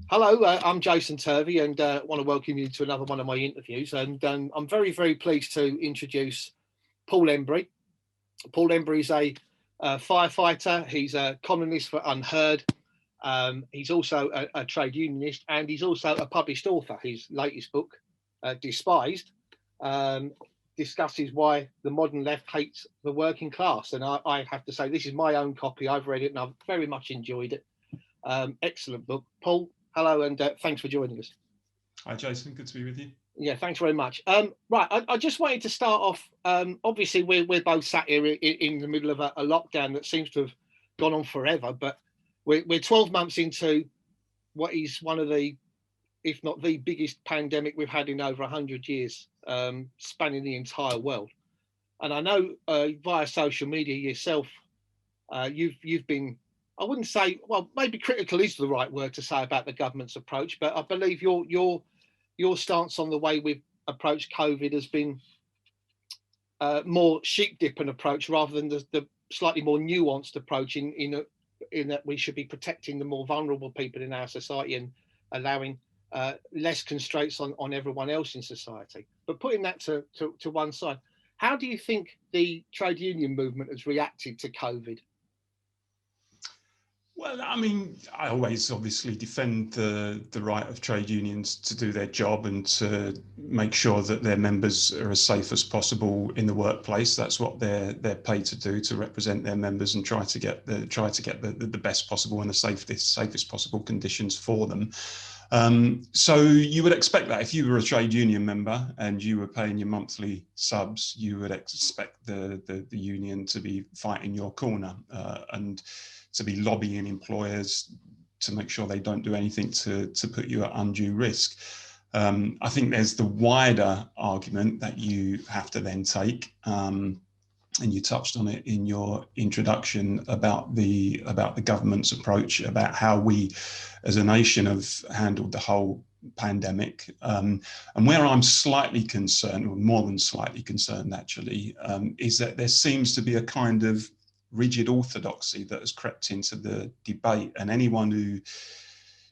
Hello, I'm Jason Turvey, and want to welcome you to another one of my interviews. And I'm very, very pleased to introduce Paul Embery. Paul Embery is a firefighter. He's a columnist for Unheard. He's also a trade unionist, and he's also a published author. His latest book, Despised, discusses why the modern left hates the working class. And I have to say, this is my own copy. I've read it and I've very much enjoyed it. Excellent book. Paul, hello, and thanks for joining us. Hi, Jason. Good to be with you. Yeah, thanks very much. Right, I just wanted to start off. Obviously, we're both sat here in the middle of a lockdown that seems to have gone on forever, but we're 12 months into what is one of the, if not the biggest pandemic we've had in over 100 years, spanning the entire world. And I know via social media yourself, you've been, I wouldn't say, well, maybe critical is the right word to say about the government's approach, but I believe your stance on the way we've approached COVID has been more sheep dipping approach rather than the slightly more nuanced approach in that we should be protecting the more vulnerable people in our society and allowing less constraints on everyone else in society. But putting that to one side, how do you think the trade union movement has reacted to COVID? Well, I mean, I always obviously defend the right of trade unions to do their job and to make sure that their members are as safe as possible in the workplace. That's what they're paid to do, to represent their members and try to get the best possible and the safest possible conditions for them. So you would expect that if you were a trade union member and you were paying your monthly subs, you would expect the union to be fighting your corner and to be lobbying employers to make sure they don't do anything to put you at undue risk. I think there's the wider argument that you have to then take, and you touched on it in your introduction about the government's approach, about how we as a nation have handled the whole pandemic. And where I'm slightly concerned, or more than slightly concerned actually, is that there seems to be a kind of rigid orthodoxy that has crept into the debate, and anyone who,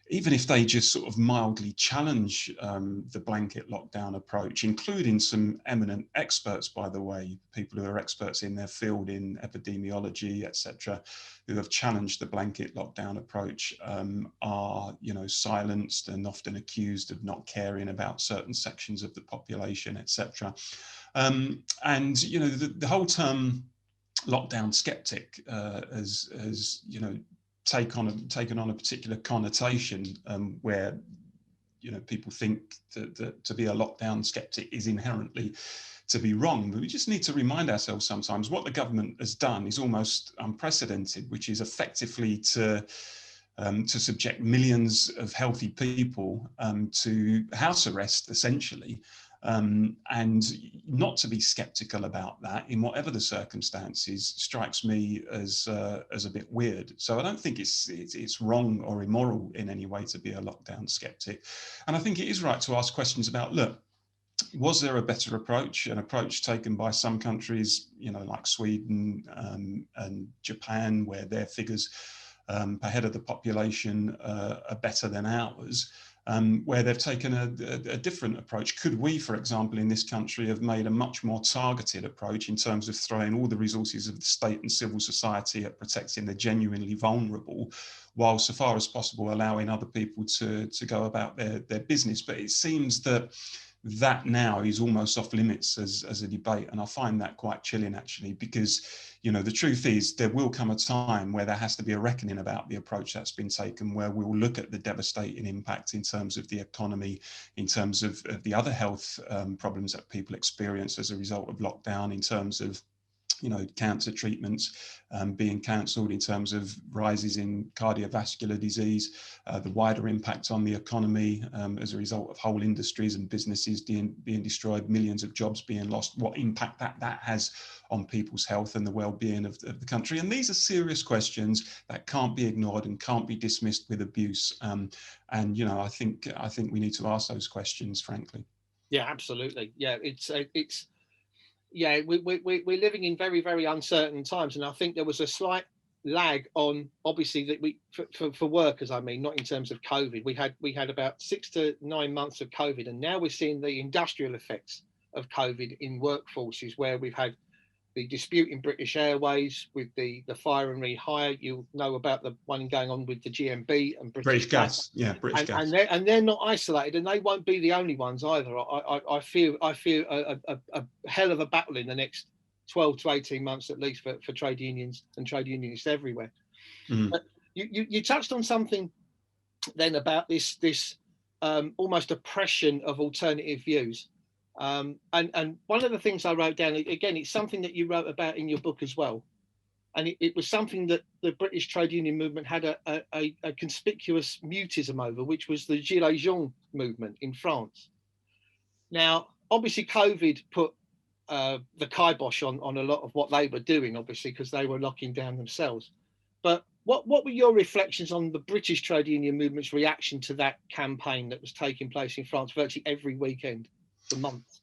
even if they just sort of mildly challenge the blanket lockdown approach, including some eminent experts, by the way, people who are experts in their field in epidemiology, etc., who have challenged the blanket lockdown approach, are, silenced and often accused of not caring about certain sections of the population, etc. And the whole term lockdown skeptic has taken on a particular connotation, where people think that to be a lockdown skeptic is inherently to be wrong. But we just need to remind ourselves sometimes what the government has done is almost unprecedented, which is effectively to subject millions of healthy people to house arrest, essentially. And not to be skeptical about that in whatever the circumstances strikes me as a bit weird. So I don't think it's wrong or immoral in any way to be a lockdown skeptic. And I think it is right to ask questions about, look, was there a better approach, an approach taken by some countries, like Sweden and Japan, where their figures per head of the population are better than ours? Where they've taken a different approach. Could we, for example, in this country, have made a much more targeted approach in terms of throwing all the resources of the state and civil society at protecting the genuinely vulnerable, while so far as possible allowing other people to go about their business? But it seems that now is almost off limits as a debate, and I find that quite chilling actually, because the truth is there will come a time where there has to be a reckoning about the approach that's been taken, where we will look at the devastating impact in terms of the economy, in terms of the other health problems that people experience as a result of lockdown, in terms of cancer treatments being cancelled, in terms of rises in cardiovascular disease, the wider impact on the economy as a result of whole industries and businesses being destroyed, millions of jobs being lost, what impact that has on people's health and the well-being of the country. And these are serious questions that can't be ignored and can't be dismissed with abuse. And I think we need to ask those questions, frankly. Yeah, absolutely. Yeah, we're living in very, very uncertain times, and I think there was a slight lag on, obviously, that we for workers, I mean, not in terms of COVID. We had about 6 to 9 months of COVID, and now we're seeing the industrial effects of COVID in workforces, where we've had the dispute in British Airways with the fire and rehire. You'll know about the one going on with the GMB and British Gas. Yeah, British Gas. And they're not isolated, and they won't be the only ones either. I fear a hell of a battle in the next 12 to 18 months at least for trade unions and trade unionists everywhere. But you touched on something then about this almost oppression of alternative views. And one of the things I wrote down, again, it's something that you wrote about in your book as well. And it was something that the British trade union movement had a conspicuous mutism over, which was the Gilets jaunes movement in France. Now, obviously, COVID put the kibosh on a lot of what they were doing, obviously, because they were locking down themselves. But what were your reflections on the British trade union movement's reaction to that campaign that was taking place in France virtually every weekend for months?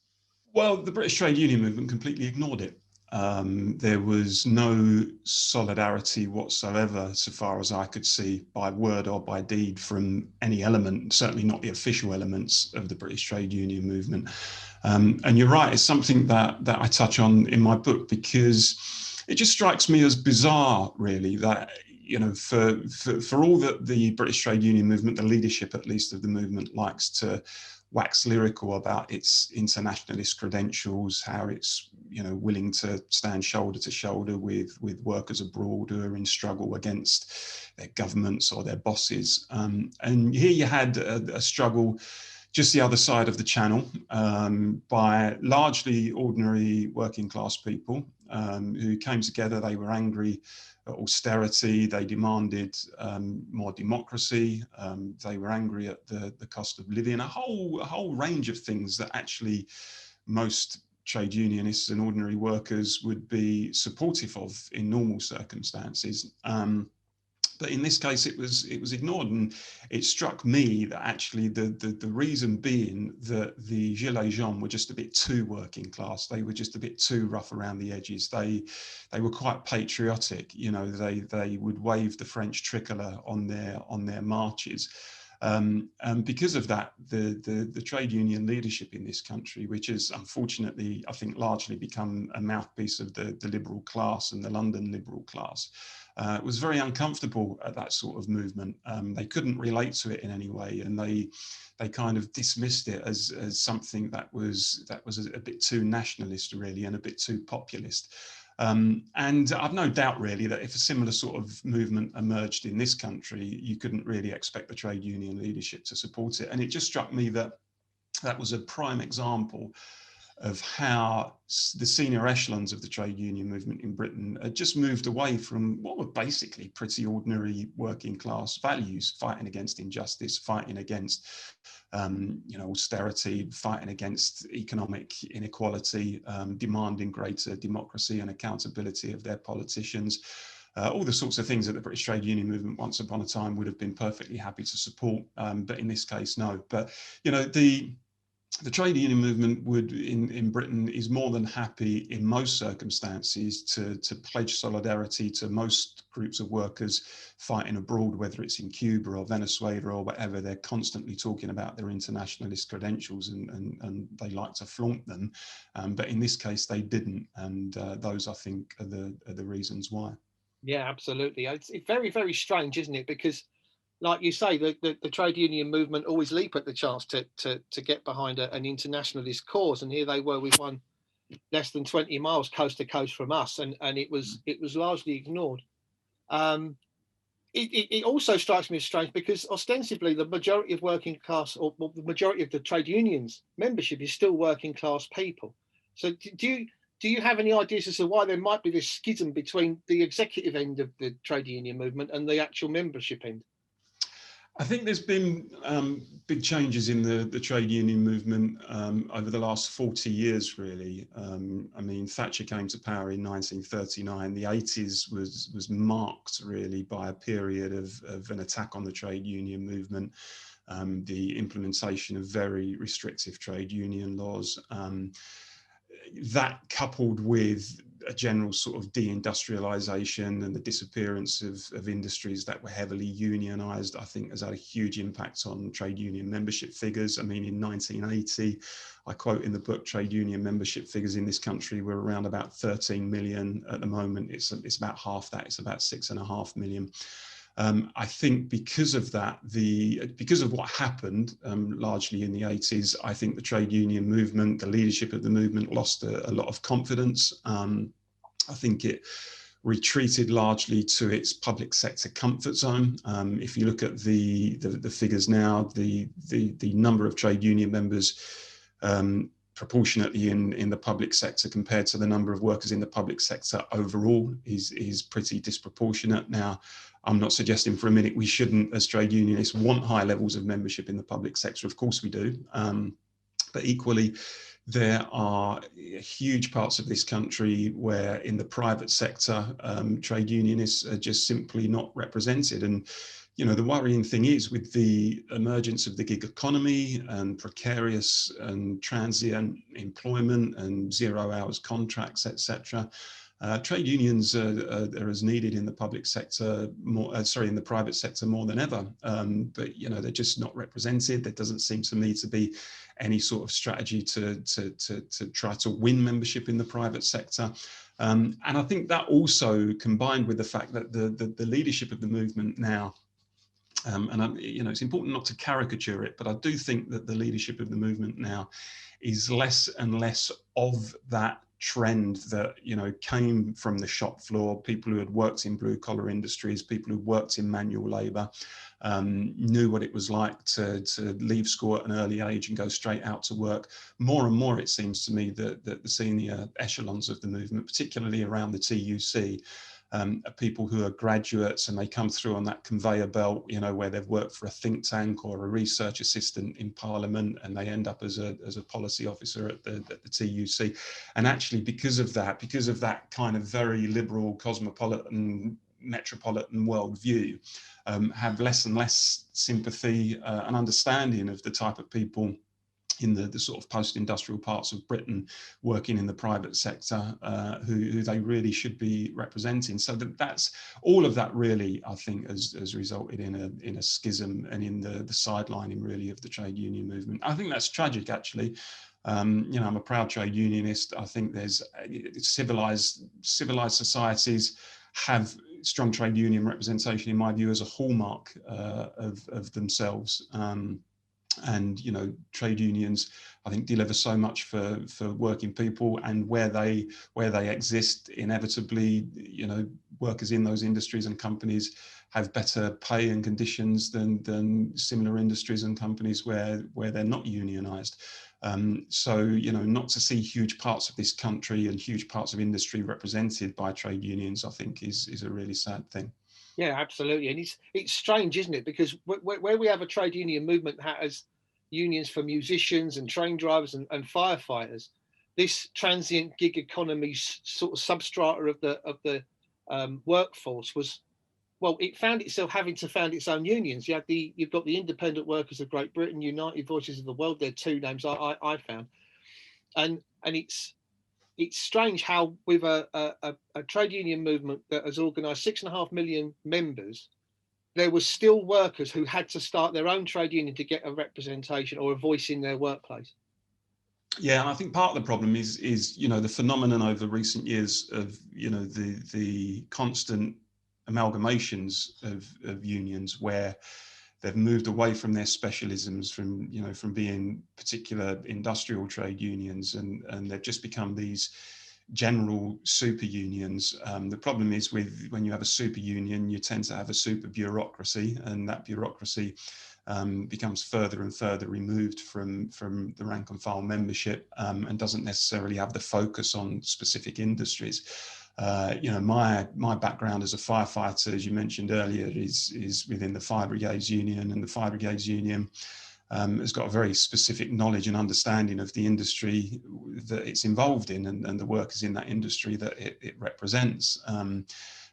Well, the British trade union movement completely ignored it. There was no solidarity whatsoever, so far as I could see, by word or by deed from any element, certainly not the official elements of the British trade union movement. And you're right, it's something that I touch on in my book, because it just strikes me as bizarre, really, that, you know, for all that the British trade union movement, the leadership at least of the movement, likes to wax lyrical about its internationalist credentials, how it's, you know, willing to stand shoulder to shoulder with workers abroad who are in struggle against their governments or their bosses. And here you had a struggle just the other side of the channel, by largely ordinary working class people who came together. They were angry at austerity, they demanded more democracy, they were angry at the cost of living, a whole range of things that actually most trade unionists and ordinary workers would be supportive of in normal circumstances. But in this case, it was ignored, and it struck me that actually the reason being that the Gilets jaunes were just a bit too working class. They were just a bit too rough around the edges. They were quite patriotic. You know, they would wave the French tricolour on their marches. And because of that, the trade union leadership in this country, which has unfortunately, I think, largely become a mouthpiece of the liberal class and the London liberal class, was very uncomfortable at that sort of movement. They couldn't relate to it in any way, and they kind of dismissed it as something that was a bit too nationalist, really, and a bit too populist. And I've no doubt, really, that if a similar sort of movement emerged in this country, you couldn't really expect the trade union leadership to support it. And it just struck me that that was a prime example of how the senior echelons of the trade union movement in Britain had just moved away from what were basically pretty ordinary working class values: fighting against injustice, fighting against austerity, fighting against economic inequality, demanding greater democracy and accountability of their politicians. All the sorts of things that the British trade union movement once upon a time would have been perfectly happy to support, but in this case, no. But, you know, the trade union movement in Britain is more than happy in most circumstances to pledge solidarity to most groups of workers fighting abroad, whether it's in Cuba or Venezuela or whatever. They're constantly talking about their internationalist credentials, and they like to flaunt them. But in this case, they didn't. And those, I think, are the reasons why. Yeah, absolutely. It's very, very strange, isn't it? Because, like you say, the trade union movement always leap at the chance to get behind an internationalist cause, and here they were with one less than 20 miles coast to coast from us, and it was largely ignored. It also strikes me as strange because ostensibly the majority of working class, or the majority of the trade unions membership, is still working class people. So do you have any ideas as to why there might be this schism between the executive end of the trade union movement and the actual membership end? I think there's been big changes in the trade union movement over the last 40 years, really. I mean, Thatcher came to power in 1939. The 80s was marked, really, by a period of an attack on the trade union movement, the implementation of very restrictive trade union laws. That coupled with a general sort of deindustrialization and the disappearance of industries that were heavily unionized, I think has had a huge impact on trade union membership figures. I mean, in 1980, I quote in the book, trade union membership figures in this country were around about 13 million. At the moment, it's about half that, it's about 6.5 million. I think because of that, because of what happened largely in the 80s, I think the trade union movement, the leadership of the movement lost a lot of confidence. I think it retreated largely to its public sector comfort zone. If you look at the figures now, the number of trade union members proportionately in the public sector compared to the number of workers in the public sector overall is pretty disproportionate. Now, I'm not suggesting for a minute we shouldn't, as trade unionists, want high levels of membership in the public sector. Of course we do. But equally, there are huge parts of this country where in the private sector, trade unionists are just simply not represented. And, you know, the worrying thing is with the emergence of the gig economy and precarious and transient employment and 0 hours contracts, etc., trade unions are as needed in the public sector in the private sector more than ever. But you know, they're just not represented. There doesn't seem to me to be any sort of strategy to try to win membership in the private sector. And I think that also combined with the fact that the leadership of the movement now, you know, it's important not to caricature it, but I do think that the leadership of the movement now is less and less of that trend that, you know, came from the shop floor, people who had worked in blue collar industries, people who worked in manual labor, knew what it was like to leave school at an early age and go straight out to work. More and more, it seems to me that the senior echelons of the movement, particularly around the TUC, are people who are graduates and they come through on that conveyor belt, you know, where they've worked for a think tank or a research assistant in Parliament, and they end up as a policy officer at the TUC. And actually, because of that kind of very liberal, cosmopolitan, metropolitan worldview, have less and less sympathy and understanding of the type of people in the sort of post-industrial parts of Britain working in the private sector who they really should be representing. So that's all of that really, I think, has resulted in a schism and in the sidelining really of the trade union movement. I think that's tragic, actually. You know, I'm a proud trade unionist. I think there's civilized societies have strong trade union representation, in my view, as a hallmark of themselves. And, you know, trade unions, I think, deliver so much for working people, and where they exist, inevitably, you know, workers in those industries and companies have better pay and conditions than similar industries and companies where they're not unionized. So, you know, not to see huge parts of this country and huge parts of industry represented by trade unions, I think is a really sad thing. Yeah, absolutely. And it's strange, isn't it? Because where we have a trade union movment that has unions for musicians and train drivers and firefighters, this transient gig economy sort of substrata of the workforce was, well, it found itself having to found its own unions. You've got the Independent Workers of Great Britain, United Voices of the World. They're two names I found, and it's strange how with a trade union movement that has organised 6.5 million members, there was still workers who had to start their own trade union to get a representation or a voice in their workplace. Yeah, and I think part of the problem is you know, the phenomenon over recent years of, you know, the constant amalgamations of unions where they've moved away from their specialisms, from being particular industrial trade unions, and they've just become these general super unions. The problem is when you have a super union, you tend to have a super bureaucracy, and that bureaucracy becomes further and further removed from the rank and file membership, and doesn't necessarily have the focus on specific industries. You know, my background as a firefighter, as you mentioned earlier, is within the Fire Brigades Union, and the Fire Brigades Union has got a very specific knowledge and understanding of the industry that it's involved in, and the workers in that industry that it represents.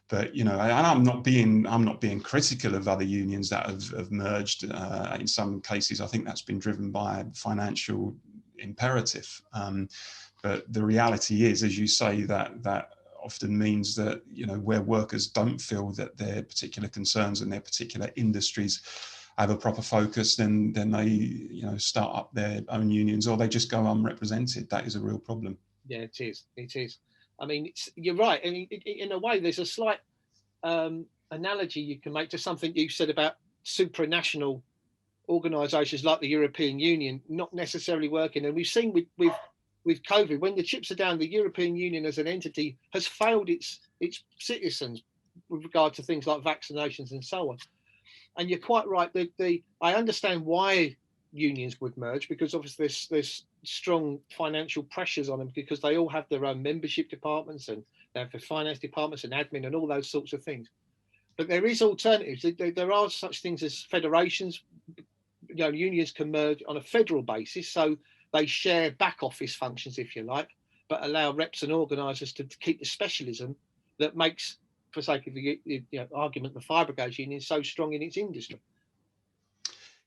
But you know, I'm not being critical of other unions that have merged. In some cases, I think that's been driven by financial imperative. But the reality is, as you say, that often means that, where workers don't feel that their particular concerns and their particular industries have a proper focus, then they, start up their own unions, or they just go unrepresented. That is a real problem. Yeah, it is. It is. I mean, you're right. And in a way, there's a slight analogy you can make to something you said about supranational organisations like the European Union not necessarily working. And we've seen with COVID, when the chips are down, the European Union as an entity has failed its citizens with regard to things like vaccinations and so on. And you're quite right. I understand why unions would merge, because obviously there's strong financial pressures on them, because they all have their own membership departments, and they have the finance departments and admin and all those sorts of things. But there is alternatives. There are such things as federations. Unions can merge on a federal basis, so they share back office functions, if you like, but allow reps and organisers to keep the specialism that makes, for sake of the argument, the fire brigade union so strong in its industry.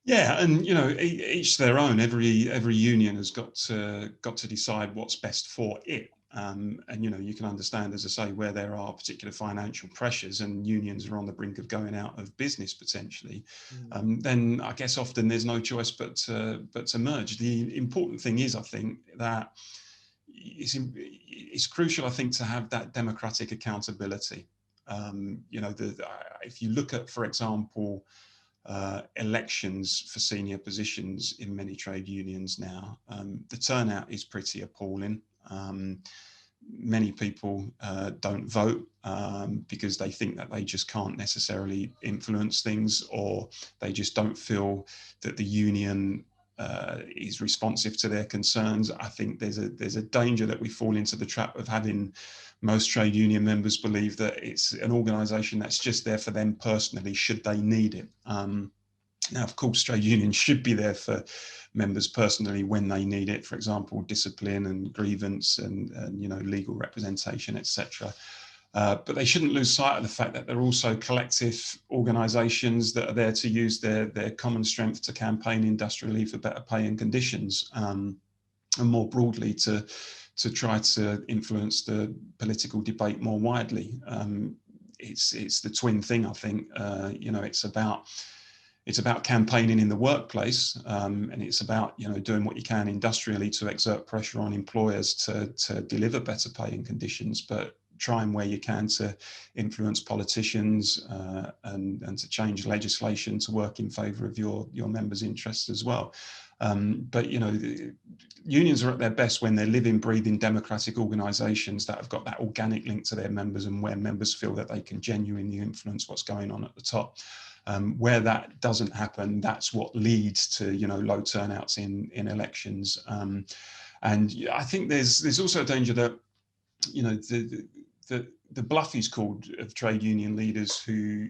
Yeah, and each their own. Every union has got to decide what's best for it. And you can understand, as I say, where there are particular financial pressures and unions are on the brink of going out of business potentially. Then I guess often there's no choice but to merge. The important thing is, I think, that it's crucial, I think, to have that democratic accountability. If you look at, for example, elections for senior positions in many trade unions now, the turnout is pretty appalling. Many people don't vote because they think that they just can't necessarily influence things, or they just don't feel that the union is responsive to their concerns. I think there's a danger that we fall into the trap of having most trade union members believe that it's an organisation that's just there for them personally, should they need it. Now, of course, trade unions should be there for members personally when they need it, for example, discipline and grievance and legal representation, etc. But they shouldn't lose sight of the fact that they're also collective organisations that are there to use their common strength to campaign industrially for better pay and conditions, and more broadly to try to influence the political debate more widely. It's the twin thing, I think. It's about campaigning in the workplace, and it's about doing what you can industrially to exert pressure on employers to deliver better pay and conditions, but trying where you can to influence politicians and to change legislation to work in favour of your members' interests as well. But unions are at their best when they're living, breathing democratic organisations that have got that organic link to their members, and where members feel that they can genuinely influence what's going on at the top. Where that doesn't happen, that's what leads to low turnouts in elections. And I think there's also a danger that the bluff is called of trade union leaders who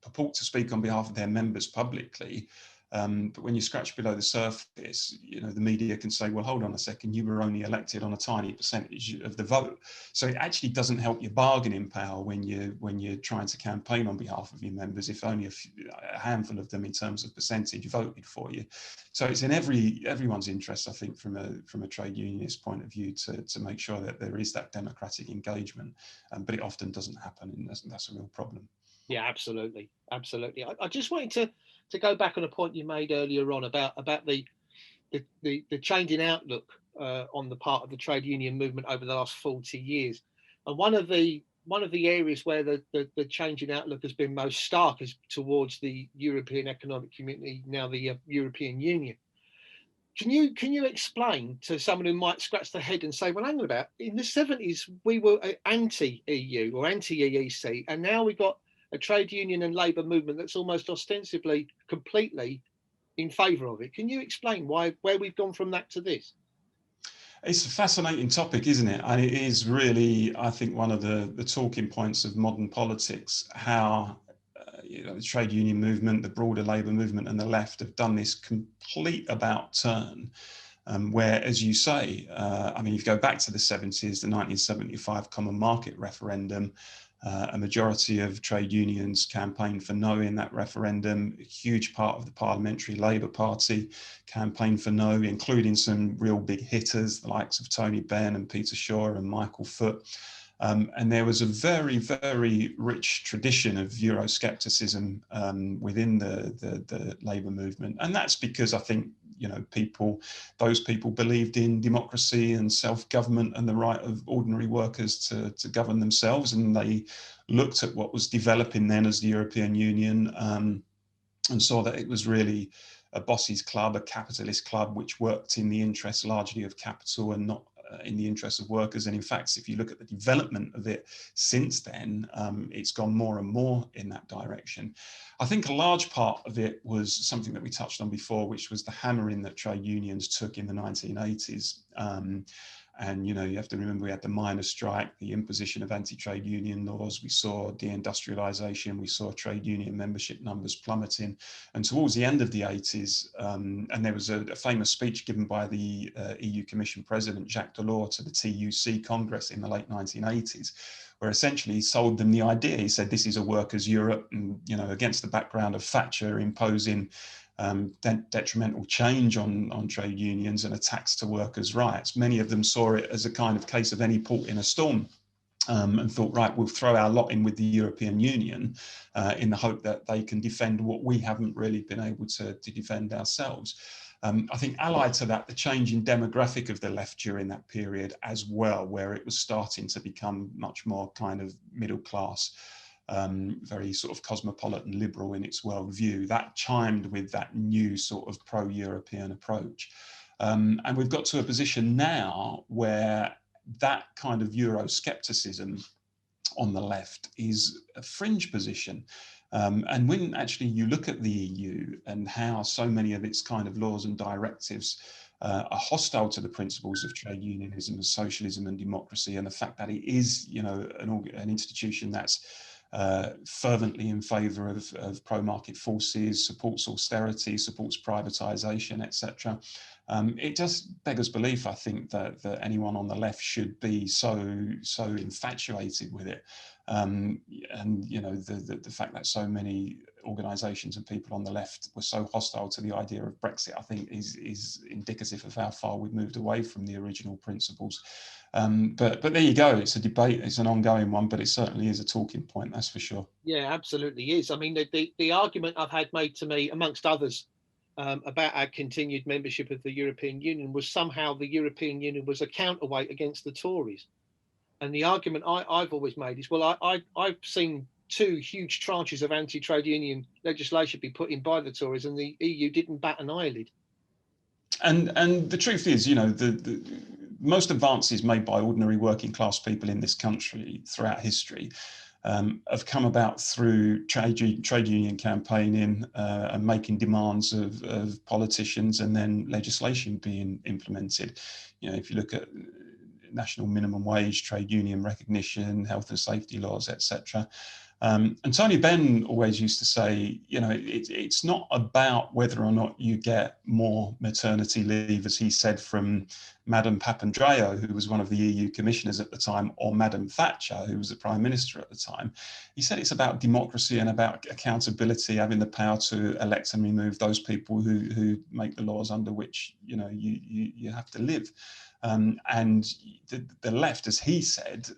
purport to speak on behalf of their members publicly. But when you scratch below the surface, the media can say, well, hold on a second, you were only elected on a tiny percentage of the vote. So it actually doesn't help your bargaining power when you're trying to campaign on behalf of your members if only a handful of them in terms of percentage voted for you. So it's in everyone's interest, I think, from a trade unionist point of view, to make sure that there is that democratic engagement. But it often doesn't happen, and that's a real problem. Yeah, absolutely. I just wanted to go back on a point you made earlier on about the changing outlook on the part of the trade union movement over the last 40 years. And one of the areas where the changing outlook has been most stark is towards the European Economic Community, now the European Union. Can you explain to someone who might scratch their head and say, well, hang on about, in the 70s we were anti-EU or anti-EEC, and now we've got a trade union and labour movement that's almost ostensibly completely in favour of it. Can you explain where we've gone from that to this? It's a fascinating topic, isn't it? And it is really, I think, one of the talking points of modern politics, how the trade union movement, the broader labour movement and the left have done this complete about turn. Where, as you say, if you go back to the 70s, the 1975 Common Market referendum, a majority of trade unions campaigned for no in that referendum. A huge part of the Parliamentary Labour Party campaigned for no, including some real big hitters, the likes of Tony Benn and Peter Shaw and Michael Foot. And there was a very, very rich tradition of Euroscepticism within the Labour movement. And that's because I think, those people believed in democracy and self-government and the right of ordinary workers to govern themselves. And they looked at what was developing then as the European Union and saw that it was really a boss's club, a capitalist club, which worked in the interests largely of capital and not in the interests of workers. And in fact, if you look at the development of it since then, it's gone more and more in that direction. I think a large part of it was something that we touched on before, which was the hammering that trade unions took in the 1980s. And, you have to remember we had the miners' strike, the imposition of anti-trade union laws. We saw deindustrialization. We saw trade union membership numbers plummeting. And towards the end of the 80s, and there was a famous speech given by the EU Commission President, Jacques Delors, to the TUC Congress in the late 1980s, where essentially he sold them the idea. He said, this is a workers' Europe, and, against the background of Thatcher imposing detrimental change on trade unions and attacks to workers' rights. Many of them saw it as a kind of case of any port in a storm, and thought, right, we'll throw our lot in with the European Union in the hope that they can defend what we haven't really been able to defend ourselves. I think allied to that, the change in demographic of the left during that period as well, where it was starting to become much more kind of middle class, very sort of cosmopolitan liberal in its worldview, that chimed with that new sort of pro-European approach. And we've got to a position now where that kind of Euroscepticism on the left is a fringe position. And when actually you look at the EU and how so many of its kind of laws and directives are hostile to the principles of trade unionism and socialism and democracy, and the fact that it is, an institution that's fervently in favour of pro-market forces, supports austerity, supports privatisation, etc. It just beggars belief, I think, that anyone on the left should be so infatuated with it. And the fact that so many organisations and people on the left were so hostile to the idea of Brexit, I think is indicative of how far we've moved away from the original principles. But there you go. It's a debate. It's an ongoing one, but it certainly is a talking point. That's for sure. Yeah, absolutely is. I mean, the argument I've had made to me, amongst others, about our continued membership of the European Union was somehow the European Union was a counterweight against the Tories. And the argument I've always made is, well, I've seen two huge tranches of anti-trade union legislation be put in by the Tories, and the EU didn't bat an eyelid. And the truth is, the most advances made by ordinary working class people in this country throughout history have come about through trade union campaigning and making demands of politicians, and then legislation being implemented. If you look at national minimum wage, trade union recognition, health and safety laws, etc. And Tony Benn always used to say, it's not about whether or not you get more maternity leave, as he said, from Madame Papandreou, who was one of the EU commissioners at the time, or Madame Thatcher, who was the Prime Minister at the time. He said it's about democracy and about accountability, having the power to elect and remove those people who make the laws under which you have to live. And the left, as he said,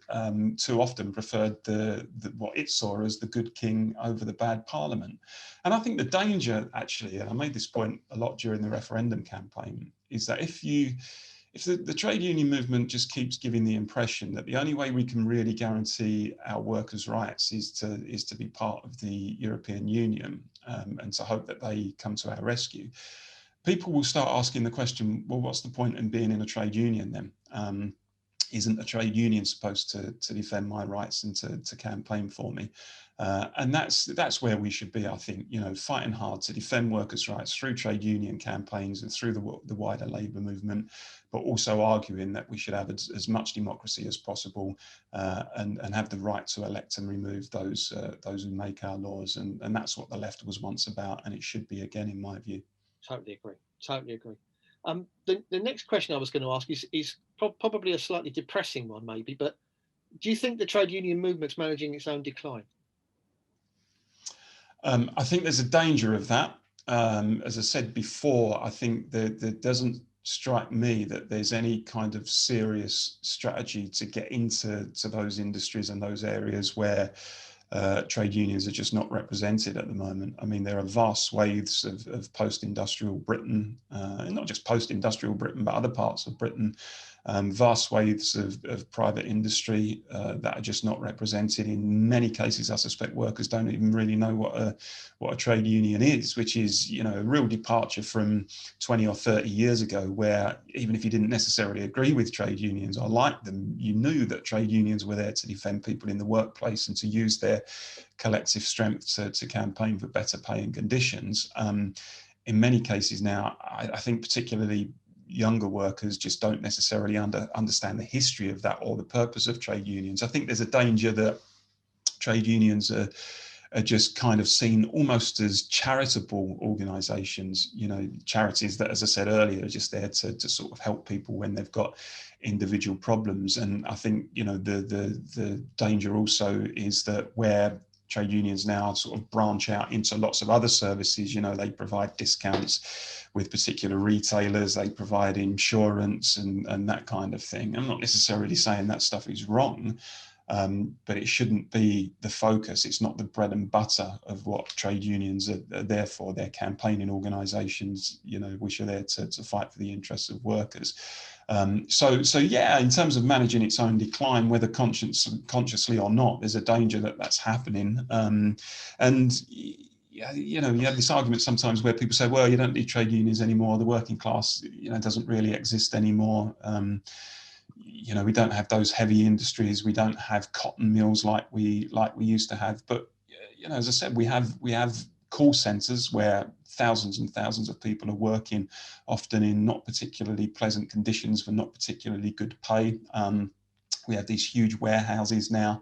too often preferred what it saw as the good king over the bad parliament. And I think the danger, actually, and I made this point a lot during the referendum campaign, is that if the trade union movement just keeps giving the impression that the only way we can really guarantee our workers' rights is to be part of the European Union, and to hope that they come to our rescue, people will start asking the question, well, what's the point in being in a trade union then? Isn't a trade union supposed to defend my rights and to campaign for me? And that's where we should be, I think, fighting hard to defend workers' rights through trade union campaigns and through the wider labour movement, but also arguing that we should have as much democracy as possible, and have the right to elect and remove those who make our laws. And that's what the left was once about, and it should be again, in my view. Totally agree. The next question I was going to ask is probably a slightly depressing one, maybe, but do you think the trade union movement's managing its own decline? I think there's a danger of that. As I said before, I think there doesn't strike me that there's any kind of serious strategy to get into those industries and those areas where trade unions are just not represented at the moment. I mean, there are vast swathes of post-industrial Britain, and not just post-industrial Britain, but other parts of Britain, vast swathes of private industry that are just not represented. In many cases, I suspect workers don't even really know what a trade union is, which is, you know, a real departure from 20 or 30 years ago, where even if you didn't necessarily agree with trade unions or like them, you knew that trade unions were there to defend people in the workplace and to use their collective strength to campaign for better pay and conditions. In many cases now, I think particularly younger workers just don't necessarily understand the history of that or the purpose of trade unions. I think there's a danger that trade unions are just kind of seen almost as charitable organizations, you know, charities that, as I said earlier, are just there to sort of help people when they've got individual problems. And I think, you know, the danger also is that where trade unions now sort of branch out into lots of other services, you know, they provide discounts with particular retailers, they provide insurance and that kind of thing. I'm not necessarily saying that stuff is wrong, but it shouldn't be the focus. It's not the bread and butter of what trade unions are there for. They're campaigning organisations, you know, which are there to fight for the interests of workers. So yeah, in terms of managing its own decline, whether consciously or not, there's a danger that that's happening. And you know, you have this argument sometimes where people say, well, you don't need trade unions anymore. The working class, you know, doesn't really exist anymore. You know, we don't have those heavy industries. We don't have cotton mills like we used to have. But you know, as I said, we have call centres where thousands and thousands of people are working, often in not particularly pleasant conditions for not particularly good pay. We have these huge warehouses now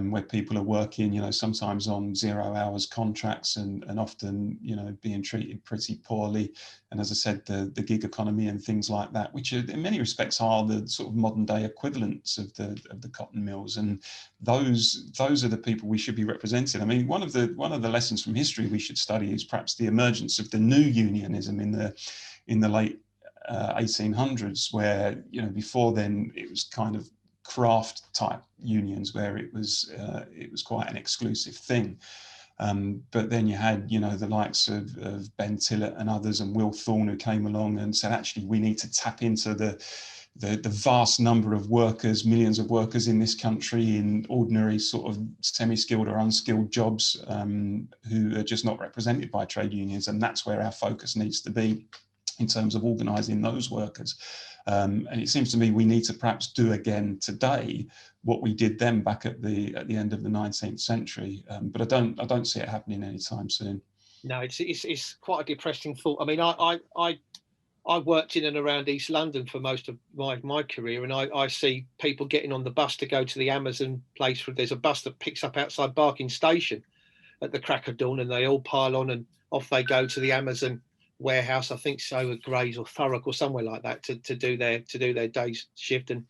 where people are working, you know, sometimes on 0 hours contracts and often, you know, being treated pretty poorly. And as I said, the gig economy and things like that, which are, in many respects are the sort of modern day equivalents of the cotton mills. And those are the people we should be representing. I mean, one of the lessons from history we should study is perhaps the emergence of the new unionism in the late 1800s, where, you know, before then it was kind of craft type unions where it was quite an exclusive thing. But then you had, you know, the likes of Ben Tillett and others and Will Thorne, who came along and said, actually, we need to tap into the vast number of workers, millions of workers in this country in ordinary sort of semi-skilled or unskilled jobs who are just not represented by trade unions. And that's where our focus needs to be in terms of organising those workers. And it seems to me we need to perhaps do again today what we did then back at the end of the 19th century. But I don't see it happening anytime soon. No, it's quite a depressing thought. I mean, I worked in and around East London for most of my career, and I see people getting on the bus to go to the Amazon place. There's a bus that picks up outside Barking Station at the crack of dawn, and they all pile on and off they go to the Amazon warehouse. I think so, at Grays or Thurrock or somewhere like that to do their day's shift. And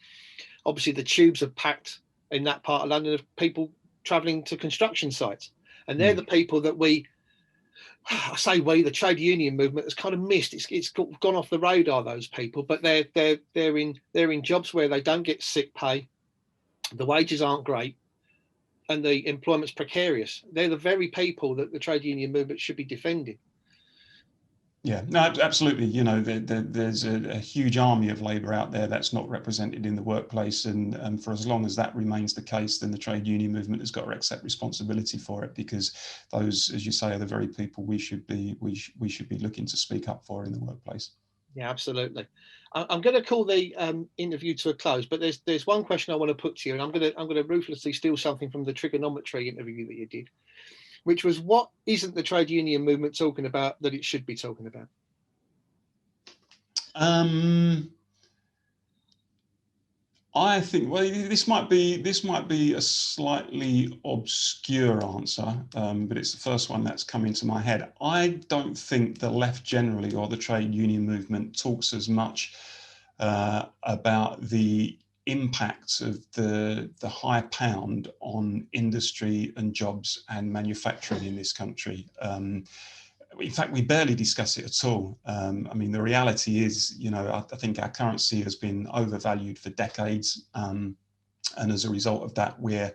obviously the tubes are packed in that part of London of people travelling to construction sites, and they're the people that the trade union movement has kind of missed. It's gone off the radar, those people, but they're in jobs where they don't get sick pay, the wages aren't great, and the employment's precarious. They're the very people that the trade union movement should be defending. Yeah, no, absolutely. You know, there's a huge army of labour out there that's not represented in the workplace, and for as long as that remains the case, then the trade union movement has got to accept responsibility for it, because those, as you say, are the very people we should be looking to speak up for in the workplace. Yeah, absolutely. I'm going to call the interview to a close, but there's one question I want to put to you, and I'm going to ruthlessly steal something from the trigonometry interview that you did, which was, what isn't the trade union movement talking about that it should be talking about? I think, well, this might be a slightly obscure answer, but it's the first one that's come into my head. I don't think the left generally or the trade union movement talks as much about the impact of the high pound on industry and jobs and manufacturing in this country. in fact, we barely discuss it at all. I mean, the reality is, you know, I think our currency has been overvalued for decades. And as a result of that, we're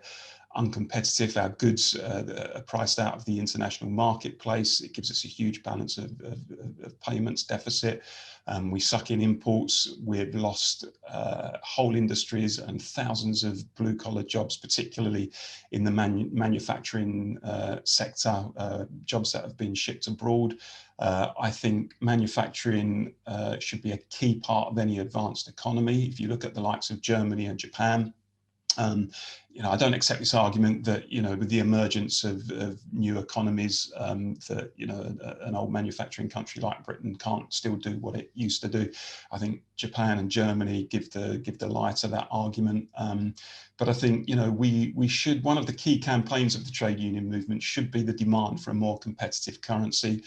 uncompetitive. Our goods are priced out of the international marketplace. It gives us a huge balance of payments deficit. We suck in imports. We've lost whole industries and thousands of blue-collar jobs, particularly in the manufacturing sector, jobs that have been shipped abroad. I think manufacturing should be a key part of any advanced economy. If you look at the likes of Germany and Japan, you know, I don't accept this argument that, you know, with the emergence of new economies, that, you know, an old manufacturing country like Britain can't still do what it used to do. I think Japan and Germany give the lie to that argument. But I think, you know, we should, one of the key campaigns of the trade union movement should be the demand for a more competitive currency,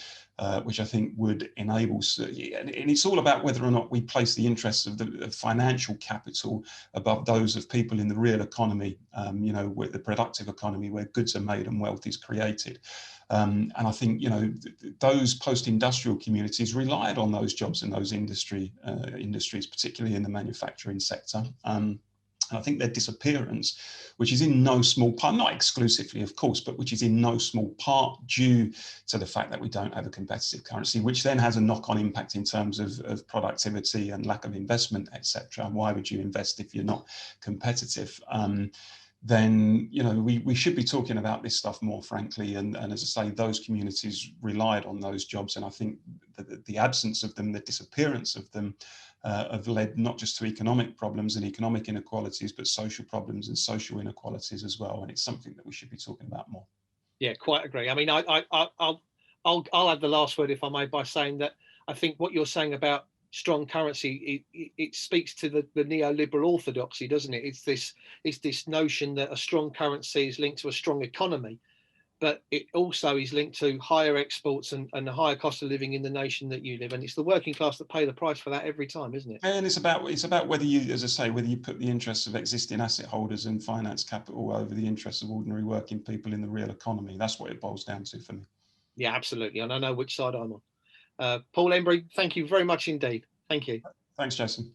which I think would enable, and it's all about whether or not we place the interests of the financial capital above those of people in the real economy, you know, with the productive economy where goods are made and wealth is created. And I think, you know, those post-industrial communities relied on those jobs in those industries, particularly in the manufacturing sector. And I think their disappearance, which is in no small part, not exclusively, of course, but which is in no small part due to the fact that we don't have a competitive currency, which then has a knock-on impact in terms of productivity and lack of investment, etc. And why would you invest if you're not competitive? Then, you know, we should be talking about this stuff more frankly. And as I say, those communities relied on those jobs. And I think the absence of them, the disappearance of them, have led not just to economic problems and economic inequalities, but social problems and social inequalities as well. And it's something that we should be talking about more. Yeah, quite agree. I mean, I'll add the last word, if I may, by saying that I think what you're saying about strong currency, it speaks to the neoliberal orthodoxy, doesn't it? It's this notion that a strong currency is linked to a strong economy, but it also is linked to higher exports and a higher cost of living in the nation that you live. And it's the working class that pay the price for that every time, isn't it? And it's about whether you, as I say, whether you put the interests of existing asset holders and finance capital over the interests of ordinary working people in the real economy. That's what it boils down to for me. Yeah, absolutely. And I know which side I'm on. Paul Embery, thank you very much indeed. Thank you. Thanks, Jason.